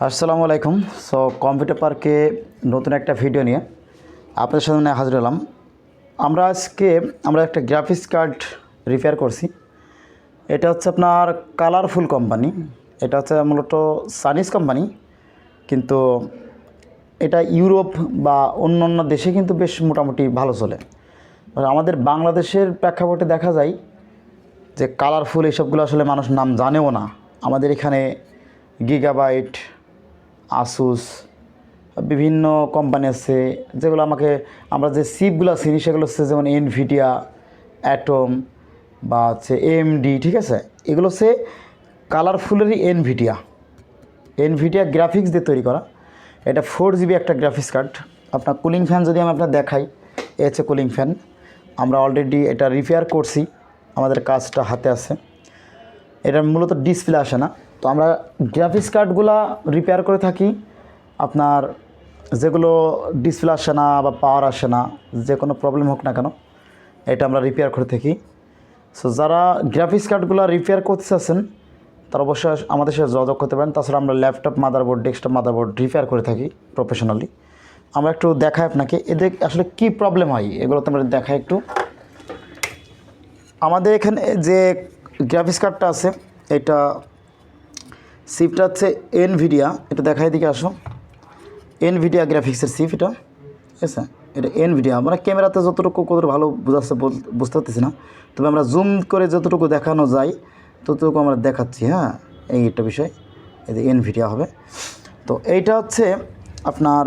আসসালামু আলাইকুম। So computer পার্কে নতুন একটা ভিডিও নিয়ে আপনাদের সামনে হাজির হলাম। আমরা একটা গ্রাফিক্স কার্ড রিপেয়ার করছি। এটা হচ্ছে আপনার কালারফুল কোম্পানি। এটা হচ্ছে মূলত চাইনিজ কোম্পানি, কিন্তু এটা ইউরোপ বা অন্য দেশে কিন্তু বেশ মোটামুটি ভালো চলে। আর আমাদের বাংলাদেশের প্রেক্ষাপটে দেখা যায় যে কালারফুল এইসবগুলো আসলে মানুষ নাম জানেও না। আমাদের এখানে গিগাবাইট, আসুস, বিভিন্ন কোম্পানি আছে যেগুলো আমরা যে চিপগুলো চিনি সেগুলো হচ্ছে যেমন এনভিডিয়া, অ্যাটম বা হচ্ছে এএমডি। ঠিক আছে, এগুলো হচ্ছে কালারফুলেরই এনভিডিয়া গ্রাফিক্স দিয়ে তৈরি করা। এটা 4 GB একটা গ্রাফিক্স কার্ড। আপনার কুলিং ফ্যান যদি আমি আপনার দেখাই, এ হচ্ছে কুলিং ফ্যান। আমরা অলরেডি এটা রিপেয়ার করছি, আমাদের কাজটা হাতে আছে। এটা মূলত ডিসপ্লে আসে না, তো আমরা গ্রাফিক্স কার্ডগুলো রিপেয়ার করে থাকি। আপনার যেগুলো ডিসপ্লে আসে না বা পাওয়ার আসে না, যে কোনো প্রবলেম হোক না কেন, এটা আমরা রিপেয়ার করে থাকি। সো যারা গ্রাফিক্স কার্ডগুলো রিপেয়ার করতে চাচ্ছেন তারা অবশ্যই আমাদের সাথে যোগাযোগ করতে পারেন। তাছাড়া আমরা laptop motherboard, desktop motherboard repair করে থাকি প্রফেশনালি। আমরা একটু দেখাই আপনাকে এদের আসলে কি প্রবলেম হয়, এগুলো তো আমরা দেখাই একটু। আমাদের এখানে যে গ্রাফিক্স কার্ডটা আছে, এটা চিপটা হচ্ছে এনভিডিয়া। এটা দেখাই, দিকে আসো। এনভিডিয়া গ্রাফিক্সের চিপ এটা, ঠিক আছে। এটা এনভিডিয়া, আমরা ক্যামেরাতে কত ভালো বুঝতে পারতেছি না, তবে আমরা জুম করে যতটুকু দেখানো যায় ততটুকু আমরা দেখাচ্ছি। হ্যাঁ, এই একটা বিষয়, এই যে এনভিডিয়া হবে। তো এইটা হচ্ছে আপনার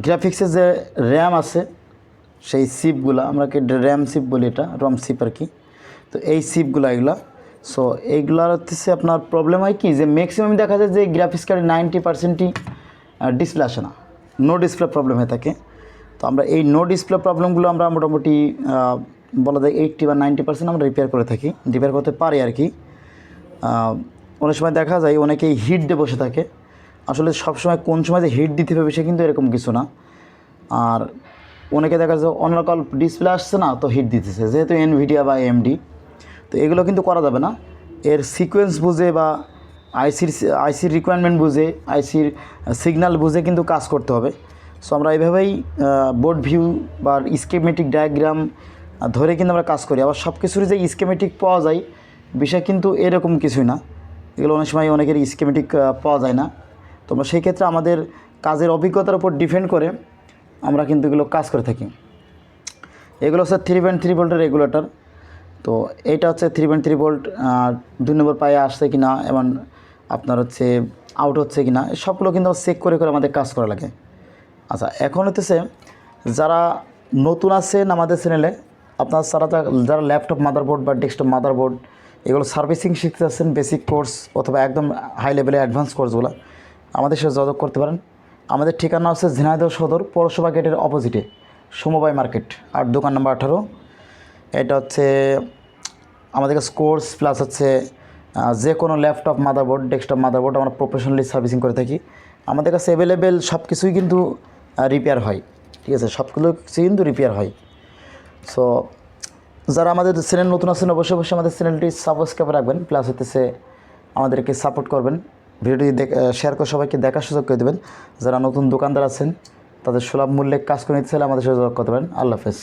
গ্রাফিক্সের যে র্যাম আছে, সেই চিপগুলো আমরা র্যাম চিপ বলি, এটা রম চিপ আর কি। তো এই চিপগুলো এগুলা, সো এইগুলার হচ্ছে আপনার প্রবলেম হয় কি, যে ম্যাক্সিমাম দেখা যায় যে গ্রাফিক্স কার্ডে 90%ই ডিসপ্লে আসে না, নো ডিসপ্লে প্রবলেম হয়ে থাকে। তো আমরা এই নো ডিসপ্লে প্রবলেমগুলো আমরা মোটামুটি বলা যায় 80 বা 90% আমরা রিপেয়ার করতে পারি আর কি। অনেক সময় দেখা যায় অনেকেই হিট দিয়ে বসে থাকে। আসলে সবসময় কোন সময় যে হিট দিতে হবে সে কিন্তু এরকম কিছু না। আর অনেকে দেখা যায় অন্যরকম ডিসপ্লে আসছে না, তো হিট দিতেছে, যেহেতু এনভিডিয়া বা এএমডি। তো এগুলো কিন্তু করা যাবে না। এর সিকোয়েন্স বুঝে বা আইসির রিকোয়ারমেন্ট বুঝে, আইসির সিগন্যাল বুঝে কিন্তু কাজ করতে হবে। সো আমরা এইভাবেই বোর্ড ভিউ বা স্কেমেটিক ডায়াগ্রাম ধরে কিন্তু আমরা কাজ করি। আবার সব কিছুরই যে স্কেমেটিক পাওয়া যায় বিষয় কিন্তু এরকম কিছুই না। এগুলো অনেক সময় অনেকের স্কেমেটিক পাওয়া যায় না। তো আমরা সেই ক্ষেত্রে আমাদের কাজের অভিজ্ঞতার উপর ডিপেন্ড করে আমরা কিন্তু এগুলো কাজ করে থাকি। এগুলো হচ্ছে 3.3 ভোল্টের রেগুলেটর। তো এইটা হচ্ছে 3.3 ভোল্ট, 2 নম্বর পায়ে আসছে কি না এবং আপনার হচ্ছে আউট হচ্ছে কি না, সবগুলো কিন্তু চেক করে করে আমাদের কাজ করা লাগে। আচ্ছা, এখন হতেছে যারা নতুন আছেন আমাদের চ্যানেলে, আপনার যারা ল্যাপটপ মাদারবোর্ড বা ডেস্কটপ মাদারবোর্ড এগুলো সার্ভিসিং শিখতে চাচ্ছেন, বেসিক কোর্স অথবা একদম হাই লেভেলের অ্যাডভান্স কোর্সগুলো, আমাদের সাথে যোগাযোগ করতে পারেন। আমাদের ঠিকানা হচ্ছে ঝিনাইদহ সদর পৌরসভা গেটের অপোজিটে সমবায় মার্কেট, আর দোকান নাম্বার 18। এটা হচ্ছে আমাদের কাছে কোর্স প্লাস হচ্ছে যে কোনো ল্যাপটপ মাদারবোর্ড, ডেস্কটপ মাদারবোর্ড আমরা প্রফেশনালি সার্ভিসিং করে থাকি। আমাদের কাছে অ্যাভেলেবেল সব কিছুই কিন্তু রিপেয়ার হয়, ঠিক আছে, সবগুলো কিছুই কিন্তু রিপেয়ার হয়। সো যারা আমাদের চ্যানেল নতুন আছেন অবশ্যই আমাদের চ্যানেলটি সাবস্ক্রাইব রাখবেন, প্লাস হতেছে আমাদেরকে সাপোর্ট করবেন। ভিডিওটি শেয়ার করে সবাইকে দেখার সুযোগ করে দেবেন। যারা নতুন দোকানদার আছেন তাদের সুলভ মূল্যে কাজ করে নিতে চাইলে আমাদের সাথে যোগাযোগ করতে পারেন। আল্লাহ হাফেজ।